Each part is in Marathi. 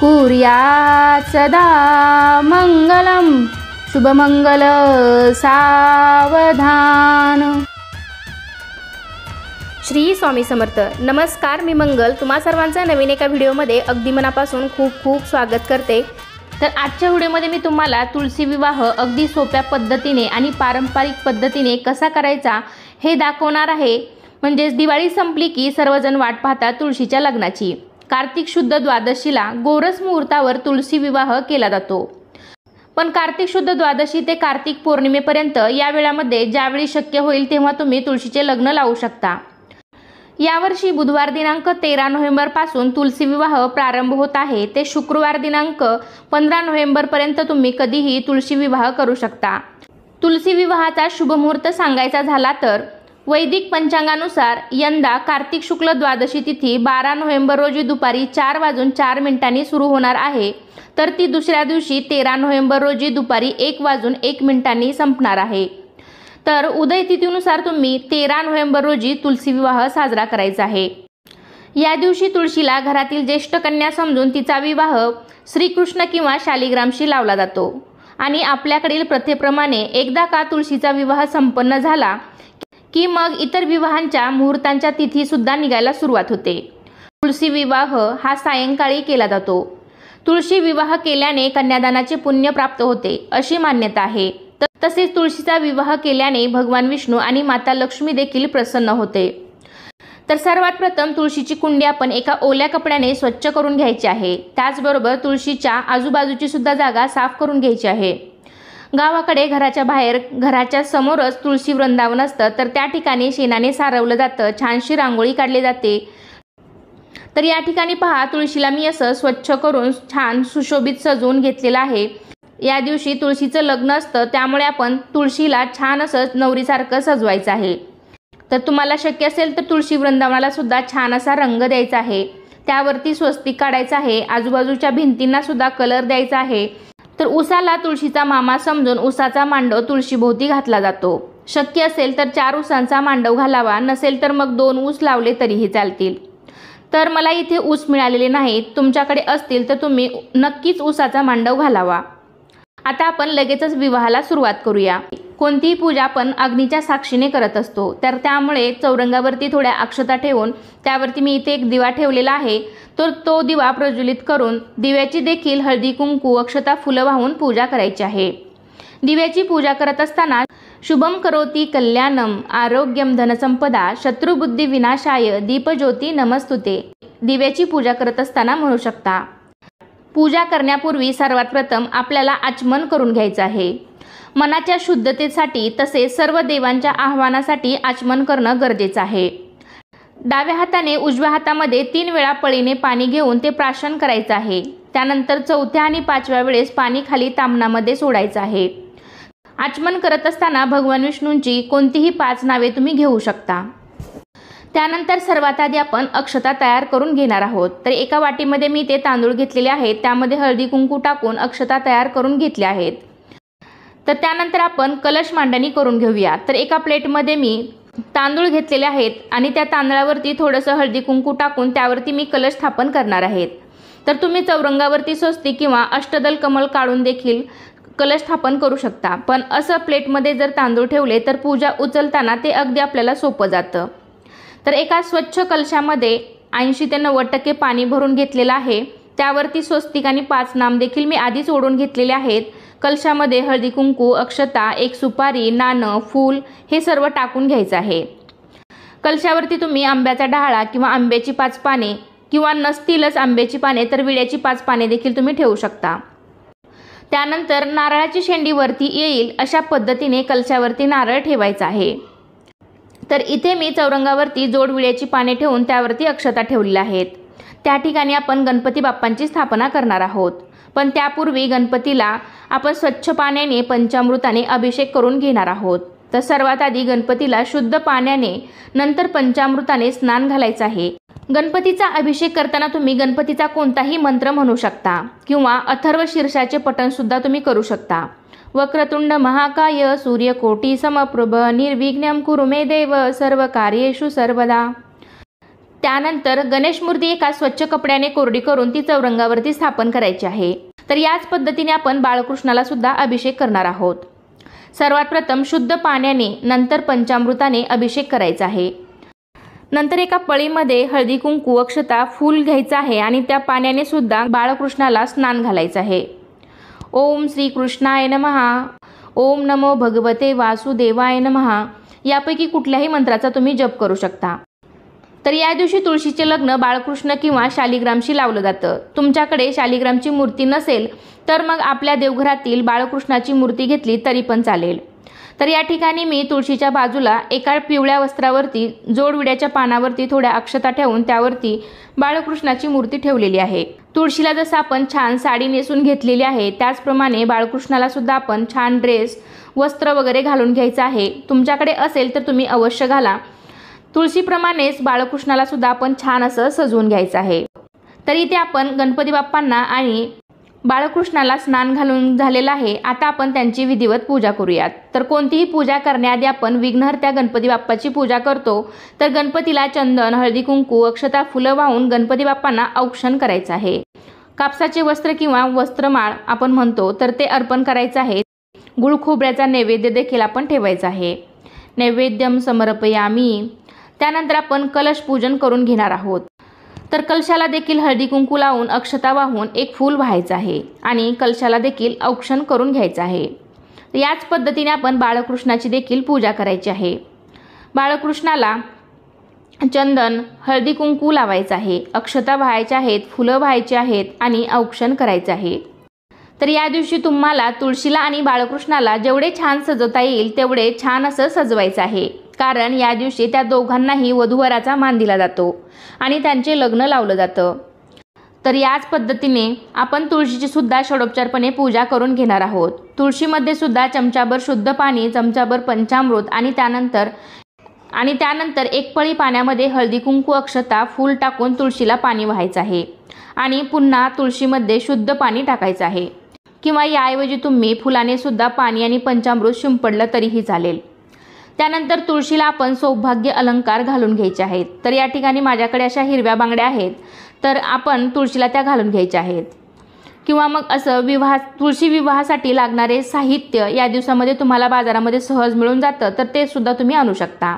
कुर्यात् सदा मंगलम शुभमंगल सावधान। श्री स्वामी समर्थ। नमस्कार, मी मंगल तुम्हा सर्वांचं नवीन एका व्हिडिओमध्ये अगदी मनापासून खूप खूप स्वागत करते। तर आजच्या व्हिडिओमध्ये मी तुम्हाला तुळशी विवाह अगदी सोप्या पद्धतीने आणि पारंपरिक पद्धतीने कसा करायचा हे दाखवणार आहे। म्हणजे दिवाळी संपली की सर्वजण वाट पाहतात तुळशीच्या लग्नाची। कार्तिक शुद्ध द्वादशीला गोरस मुहूर्तावर तुळशी विवाह केला जातो। पण कार्तिक शुद्ध द्वादशी ते कार्तिक पौर्णिमेपर्यंत या वेळामध्ये ज्यावेळी शक्य होईल तेव्हा तुम्ही तुळशीचे लग्न लावू शकता। यावर्षी बुधवार दिनांक 13 नोव्हेंबर पासून तुळशी विवाह प्रारंभ होत आहे ते शुक्रवार दिनांक 15 नोव्हेंबर पर्यंत तुम्ही कधीही तुळशी विवाह करू शकता। तुळशी विवाहाचा शुभ मुहूर्त सांगायचा झाला तर वैदिक पंचांगानुसार यंदा कार्तिक शुक्ल द्वादशी तिथी 12 नोव्हेंबर रोजी दुपारी 4:04 सुरू होणार आहे, तर ती दुसऱ्या दिवशी 13 नोव्हेंबर रोजी दुपारी 1:01 संपणार आहे। तर उदय तिथीनुसार तुम्ही 13 नोव्हेंबर रोजी तुळशी विवाह साजरा करायचा आहे। या दिवशी तुळशीला घरातील ज्येष्ठ कन्या समजून तिचा विवाह श्रीकृष्ण किंवा शालिग्रामशी लावला जातो आणि आपल्याकडील प्रथेप्रमाणे एकदा का तुळशीचा विवाह संपन्न झाला की मग इतर विवाहांच्या मुहूर्तांच्या तिथी सुद्धा निघायला सुरुवात होते। तुळशी विवाह हा सायंकाळी केला जातो। तुळशी विवाह केल्याने कन्यादानाचे पुण्य प्राप्त होते अशी मान्यता आहे। तसेच तुळशीचा विवाह केल्याने भगवान विष्णू आणि माता लक्ष्मी देखील प्रसन्न होते। तर सर्वात प्रथम तुळशीची कुंडी आपण एका ओल्या कपड्याने स्वच्छ करून घ्यायची आहे। त्याचबरोबर तुळशीच्या आजूबाजूची सुद्धा जागा साफ करून घ्यायची आहे। गावाकडे घराच्या बाहेर घराच्या समोरच तुळशी वृंदावन असतं, तर त्या ठिकाणी शेणाने सारवलं जातं, छानशी रांगोळी काढली जाते। तर या ठिकाणी पहा, तुळशीला मी असं स्वच्छ करून छान सुशोभित सजवून घेतलेलं आहे। या दिवशी तुळशीचं लग्न असतं, त्यामुळे आपण तुळशीला छान असं नवरीसारखं सजवायचं आहे। तर तुम्हाला शक्य असेल तर तुळशी वृंदावनाला सुद्धा छान असा रंग द्यायचा आहे, त्यावरती स्वस्तिक काढायचं आहे, आजूबाजूच्या भिंतींना सुद्धा कलर द्यायचा आहे। तर उसाला तुळशीचा मामा समजून उसाचा मांडव तुळशीभोवती घातला जातो। शक्य असेल तर 4 उसांचा मांडव घालावा, नसेल तर मग 2 ऊस लावले तरीही चालतील। तर मला इथे ऊस मिळालेले नाहीत, तुमच्याकडे असतील तर तुम्ही नक्कीच उसाचा मांडव घालावा। आता आपण लगेचच विवाहाला सुरुवात करूया। कोणतीही पूजा आपण अग्नीच्या साक्षीने करत असतो, तर त्यामुळे चौरंगावरती थोड्या अक्षता ठेवून त्यावरती मी इथे एक दिवा ठेवलेला आहे, तर तो दिवा प्रज्वलित करून दिव्याची देखील हळदी कुंकू अक्षता फुलं वाहून पूजा करायची आहे। दिव्याची पूजा करत असताना शुभम करोती कल्याणम आरोग्यम धनसंपदा शत्रुबुद्धी विनाशाय दीपज्योती नमस्तुते दिव्याची पूजा करत असताना म्हणू शकता। पूजा करण्यापूर्वी सर्वात प्रथम आपल्याला आचमन करून घ्यायचं आहे। मनाच्या शुद्धतेसाठी तसेच सर्व देवांच्या आवाहनासाठी आचमन करणं गरजेचं आहे। डाव्या हाताने उजव्या हातामध्ये 3 वेळा पळीने पाणी घेऊन ते प्राशन करायचं आहे। त्यानंतर 4थ्या आणि 5व्या वेळेस पाणी खाली ताम्हणामध्ये सोडायचं आहे। आचमन करत असताना भगवान विष्णूंची कोणतीही 5 नावे तुम्ही घेऊ शकता। त्यानंतर सर्वात आधी आपण अक्षता तयार करून घेणार आहोत। तर एका वाटीमध्ये मी ते तांदूळ घेतलेले आहेत, त्यामध्ये हळदी कुंकू टाकून अक्षता तयार करून घेतल्या आहेत। तर त्यानंतर आपण कलश मांडणी करून घेऊया। तर एका प्लेटमध्ये मी तांदूळ घेतलेले आहेत आणि त्या तांदळावरती थोडंसं हळदी कुंकू टाकून त्यावरती मी कलश स्थापन करणार आहेत। तर तुम्ही चौरंगावरती स्वस्तिक किंवा अष्टदल कमल काढून देखील कलश स्थापन करू शकता, पण असं प्लेटमध्ये जर तांदूळ ठेवले तर पूजा उचलताना ते अगदी आपल्याला सोपं जातं। तर एका स्वच्छ कलशामध्ये 80 ते 90% पाणी भरून घेतलेलं आहे, त्यावरती स्वस्तिक आणि 5 नाम देखील मी आधीच ओढून घेतलेले आहेत। कलशामध्ये हळदी कुंकू अक्षता, 1 सुपारी, नाणं, फूल हे सर्व टाकून घ्यायचं आहे। कलशावरती तुम्ही आंब्याचा डहाळा किंवा आंब्याची 5 पाने किंवा नसतीलच आंब्याची पाने तर विड्याची 5 पाने देखील तुम्ही ठेवू शकता। त्यानंतर नारळाची शेंडी वरती येईल अशा पद्धतीने कलशावरती नारळ ठेवायचा आहे। तर इथे मी चौरंगावरती जोड विड्याची पाने ठेवून त्यावरती अक्षता ठेवलेल्या आहेत। त्या ठिकाणी आपण गणपती बाप्पांची स्थापना करणार आहोत, पण त्यापूर्वी गणपतीला आपण स्वच्छ पाण्याने पंचामृताने अभिषेक करून घेणार आहोत। तर सर्वात आधी गणपतीला शुद्ध पाण्याने नंतर पंचामृताने स्नान घालायचं आहे। गणपतीचा अभिषेक करताना तुम्ही गणपतीचा कोणताही मंत्र म्हणू शकता किंवा अथर्व शीर्षाचे पठण सुद्धा तुम्ही करू शकता। वक्रतुंड महाकाय सूर्यकोटी समप्रभ निर्विघ्नं कुरु मे देव सर्व कार्येषु सर्वदा। त्यानंतर गणेश मूर्ती एका स्वच्छ कपड्याने कोरडी करून ती चौरंगावरती स्थापन करायची आहे। तर याच पद्धतीने आपण बाळकृष्णाला सुद्धा अभिषेक करणार आहोत। सर्वात प्रथम शुद्ध पाण्याने नंतर पंचामृताने अभिषेक करायचा आहे। नंतर एका पळीमध्ये हळदी कुंकू अक्षता फूल घ्यायचं आहे आणि त्या पाण्याने सुद्धा बाळकृष्णाला स्नान घालायचं आहे। ओम श्री कृष्णाय नमः, ओम नमो भगवते वासुदेवाय नमः यापैकी कुठल्याही मंत्राचा तुम्ही जप करू शकता। तर या दिवशी तुळशीचे लग्न बाळकृष्ण किंवा शालिग्रामशी लावलं जातं। तुमच्याकडे शालिग्रामची मूर्ती नसेल तर मग आपल्या देवघरातील बाळकृष्णाची मूर्ती घेतली तरी पण चालेल। तर या ठिकाणी मी तुळशीच्या बाजूला एका पिवळ्या वस्त्रावरती जोडविड्याच्या पानावरती थोड्या अक्षता ठेवून त्यावरती बाळकृष्णाची मूर्ती ठेवलेली आहे। तुळशीला जसं आपण छान साडी नेसून घेतलेली आहे त्याचप्रमाणे बाळकृष्णाला सुद्धा आपण छान ड्रेस वस्त्र वगैरे घालून घ्यायचं आहे। तुमच्याकडे असेल तर तुम्ही अवश्य घाला। तुळशीप्रमाणेच बाळकृष्णाला सुद्धा आपण छान असं सजवून घ्यायचं आहे। तर इथे आपण गणपती बाप्पांना आणि बाळकृष्णाला स्नान घालून झालेलं आहे। आता आपण त्यांची विधिवत पूजा करूयात। तर कोणतीही पूजा करण्याआधी आपण विघ्नहर्त्या गणपती बाप्पाची पूजा करतो। तर गणपतीला चंदन हळदी कुंकू अक्षता फुलं वाहून गणपती बाप्पांना औक्षण करायचं आहे। कापसाचे वस्त्र किंवा वस्त्रमाळ आपण म्हणतो तर ते अर्पण करायचं आहे। गुळ खोबऱ्याचा नैवेद्य देखील आपण ठेवायचा आहे। नैवेद्यम समर्पयामी। त्यानंतर आपण कलश पूजन करून घेणार आहोत। तर कलशाला देखील हळदी कुंकू लावून अक्षता वाहून एक फूल व्हायचं आहे आणि कलशाला देखील औक्षण करून घ्यायचं आहे। याच पद्धतीने आपण बाळकृष्णाची देखील पूजा करायची आहे। बाळकृष्णाला चंदन हळदी कुंकू लावायचं आहे, अक्षता व्हायच्या आहेत, फुलं व्हायची आहेत आणि औक्षण करायचं आहे। तर या दिवशी तुम्हाला तुळशीला आणि बाळकृष्णाला जेवढे छान सजवता येईल तेवढे छान असं सजवायचं आहे। कारण या दिवशी त्या दोघांनाही वधूवराचा मान दिला जातो आणि त्यांचे लग्न लावलं जातं। तर याच पद्धतीने आपण तुळशीची सुद्धा षडोपचारपणे पूजा करून घेणार आहोत। तुळशीमध्ये सुद्धा चमचाभर शुद्ध पाणी, चमचाभर पंचामृत आणि त्यानंतर एक पळी पाण्यामध्ये हळदी कुंकू अक्षता फूल टाकून तुळशीला पाणी व्हायचं आहे आणि पुन्हा तुळशीमध्ये शुद्ध पाणी टाकायचं आहे किंवा याऐवजी तुम्ही फुलाने सुद्धा पाणी आणि पंचामृत शिंपडलं तरीही चालेल। त्यानंतर तुळशीला आपण सौभाग्य अलंकार घालून घ्यायचे आहेत। तर या ठिकाणी माझ्याकडे अशा हिरव्या बांगड्या आहेत तर आपण तुळशीला त्या घालून घ्यायच्या आहेत किंवा मग असं तुळशी विवाहासाठी लागणारे साहित्य या दिवसामध्ये तुम्हाला बाजारामध्ये सहज मिळून जातं तर ते सुद्धा तुम्ही आणू शकता।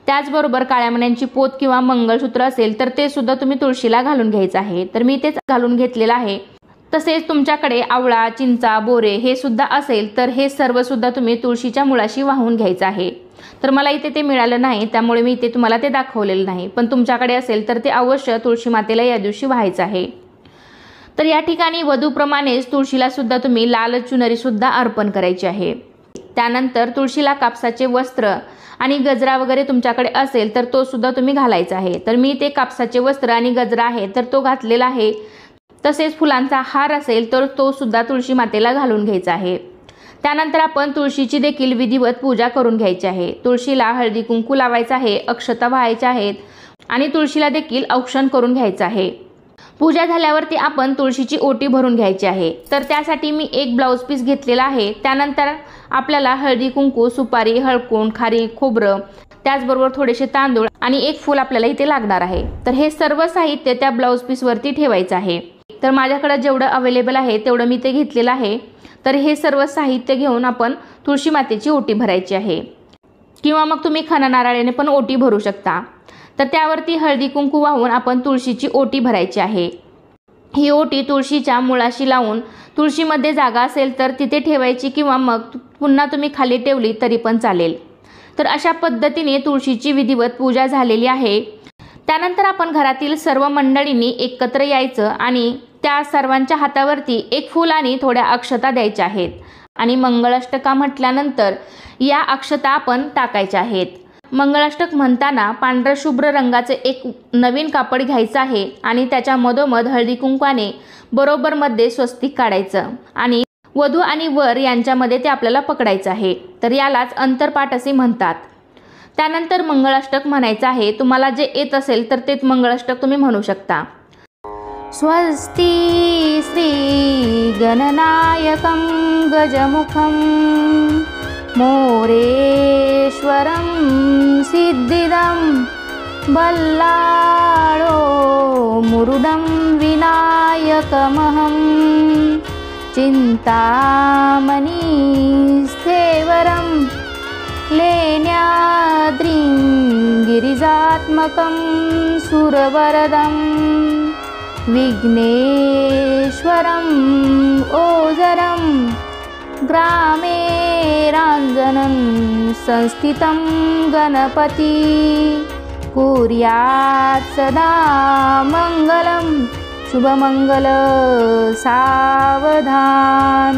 त्याचबरोबर काळ्या मण्यांची पोत किंवा मंगळसूत्र असेल तर ते सुद्धा तुम्ही तुळशीला घालून घ्यायचं आहे। तर मी तेच घालून घेतलेलं आहे। तसेच तुमच्याकडे आवळा चिंचा बोरे हे सुद्धा असेल तर हे सर्व सुद्धा तुम्ही तुळशीच्या मुळाशी वाहून घ्यायचं आहे। तर मला इथे ते मिळालं नाही त्यामुळे मी इथे तुम्हाला ते दाखवलेलं नाही, पण तुमच्याकडे असेल तर ते अवश्य तुळशी मातेला या दिवशी व्हायचं आहे। तर या ठिकाणी वधूप्रमाणेच तुळशीला सुद्धा तुम्ही लाल चुनरी सुद्धा अर्पण करायची आहे। त्यानंतर तुळशीला कापसाचे वस्त्र आणि गजरा वगैरे तुमच्याकडे असेल तर तो सुद्धा तुम्ही घालायचा आहे। तर मी ते कापसाचे वस्त्र आणि गजरा आहे तर तो घातलेला आहे। तसेच फुलांचा हार असेल तर तो सुद्धा तुळशी मातेला घालून घ्यायचा आहे। त्यानंतर आपण तुळशीची देखील विधिवत पूजा करून घ्यायची आहे। तुळशीला हळदी कुंकू लावायचं आहे, अक्षता व्हायच्या आहेत आणि तुळशीला देखील औक्षण करून घ्यायचं आहे। पूजा झाल्यावरती आपण तुळशीची ओटी भरून घ्यायची आहे। तर त्यासाठी मी एक ब्लाऊज पीस घेतलेला आहे। त्यानंतर आपल्याला हळदी कुंकू सुपारी हळकुंड खारीक खोबरं त्याचबरोबर थोडेसे तांदूळ आणि एक फूल आपल्याला इथे लागणार आहे। तर हे सर्व साहित्य त्या ब्लाऊज पीसवरती ठेवायचं आहे। तर माझ्याकडे जेवढं अवेलेबल आहे तेवढं मी ते घेतलेलं आहे। तर हे सर्व साहित्य घेऊन आपण तुळशी मातेची ओटी भरायची आहे किंवा मग तुम्ही खणा नारळाने पण ओटी भरू शकता। तर त्यावरती हळदी कुंकू वाहून आपण तुळशीची ओटी भरायची आहे। ही ओटी तुळशीच्या मुळाशी लावून तुळशीमध्ये जागा असेल तर तिथे ठेवायची किंवा मग पुन्हा तुम्ही खाली ठेवली तरी पण चालेल। तर अशा पद्धतीने तुळशीची विधिवत पूजा झालेली आहे। त्यानंतर आपण घरातील सर्व मंडळींनी एकत्र यायचं आणि त्या सर्वांच्या हातावरती एक फूल आणि थोड्या अक्षता द्यायच्या आहेत आणि मंगळाष्टका म्हटल्यानंतर या अक्षता आपण टाकायच्या आहेत। मंगळाष्टक म्हणताना पांढऱ्या शुभ्र रंगाचे एक नवीन कापड घ्यायचं आहे आणि त्याच्या मधोमध हळदी कुंकवाने बरोबर मध्ये स्वस्तिक काढायचं आणि वधू आणि वर यांच्यामध्ये ते आपल्याला पकडायचं आहे। तर यालाच अंतरपाठ असे म्हणतात। त्यानंतर मंगळाष्टक म्हणायचं आहे। तुम्हाला जे येत असेल तर ते मंगळाष्टक तुम्ही म्हणू शकता। स्वस्ति श्री गणनायकं गजमुखं मोरेश्वरं सिद्धिदं बल्लाळो मुरुडं विनायकमहं चिन्तामणिस्थेवरं लेण्याद्रिं गिरिजात्मकं सुरवरदं विघ्नेश्वरं ओजरं ग्रामे राञ्जनं संस्थितं गणपति कुर्यात् सदा मंगलम शुभमंगल सावधान।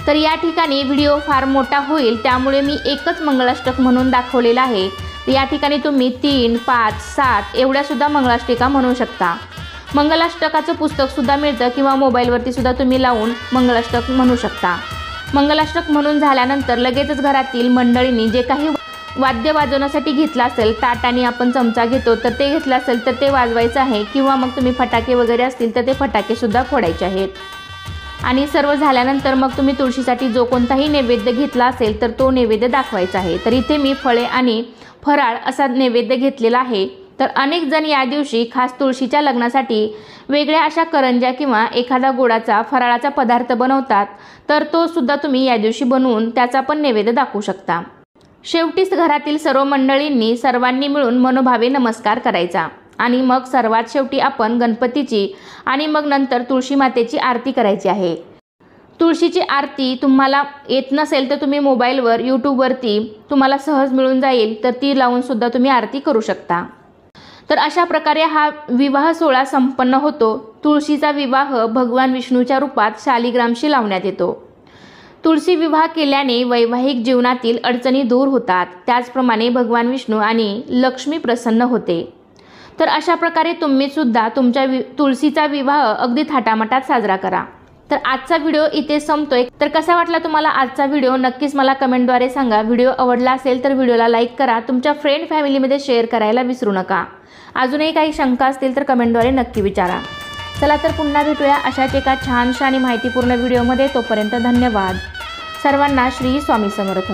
तर या ठिकाणी व्हिडिओ फार मोठा होईल, त्यामुळे मी एकच मंगलाष्टक म्हणून दाखवलेला आहे। या ठिकाणी तुम्ही 3, 5, 7 एवढ्या सुद्धा मंगलाष्टिका म्हणू शकता। मंगलाष्टकाचं पुस्तक सुद्धा मिळतं किंवा मोबाईलवरती सुद्धा तुम्ही लावून मंगलाष्टक म्हणू शकता। मंगलाष्टक म्हणून झाल्यानंतर लगेचच घरातील मंडळींनी जे काही वाद्य वाजवण्यासाठी घेतलं असेल, ताट आणि आपण चमचा घेतो तर ते घेतलं असेल तर ते वाजवायचं आहे, किंवा मग तुम्ही फटाके वगैरे असतील तर ते फटाके सुद्धा फोडायचे आहेत। आणि सर्व झाल्यानंतर मग तुम्ही तुळशीसाठी जो कोणताही नैवेद्य घेतला असेल तर तो नैवेद्य दाखवायचा आहे। तर इथे मी फळे आणि फराळ असा नैवेद्य घेतलेला आहे। तर अनेक जण या दिवशी खास तुळशीच्या लग्नासाठी वेगळ्या अशा करंज्या किंवा एखादा गोडाचा फराळाचा पदार्थ बनवतात, तर तो सुद्धा तुम्ही या दिवशी बनवून त्याचा पण नैवेद्य दाखवू शकता। शेवटीच घरातील सर्व मंडळींनी सर्वांनी मिळून मनोभावे नमस्कार करायचा आणि मग सर्वात शेवटी आपण गणपतीची आणि मग नंतर तुळशी मातेची आरती करायची आहे। तुळशीची आरती तुम्हाला येत नसेल तर तुम्ही मोबाईलवर यूट्यूबवरती तुम्हाला सहज मिळून जाईल, तर ती लावून सुद्धा तुम्ही आरती करू शकता। तर अशा प्रकारे हा विवाह सोहळा संपन्न होतो। तुळशीचा विवाह भगवान विष्णूच्या रूपात शालिग्रामशी लावण्यात येतो। तुळशी विवाह केल्याने वैवाहिक जीवनातील अडचणी दूर होतात, त्याचप्रमाणे भगवान विष्णू आणि लक्ष्मी प्रसन्न होते। तर अशा प्रकारे तुम्ही सुद्धा तुमच्या तुळशीचा विवाह अगदी थाटामाटात साजरा करा। तर आजचा व्हिडिओ इथे संपतोय। तर कसा वाटला तुम्हाला आजचा व्हिडिओ नक्कीच मला कमेंटद्वारे सांगा। व्हिडिओ आवडला असेल तर व्हिडिओला लाईक करा, तुमच्या फ्रेंड फॅमिलीमध्ये शेअर करायला विसरू नका। अजूनही काही शंका असतील तर कमेंटद्वारे नक्की विचारा। चला तर पुन्हा भेटूया अशाच एका छानशा आणि माहितीपूर्ण व्हिडिओमध्ये। तोपर्यंत धन्यवाद। सर्वांना श्री स्वामी समर्थ।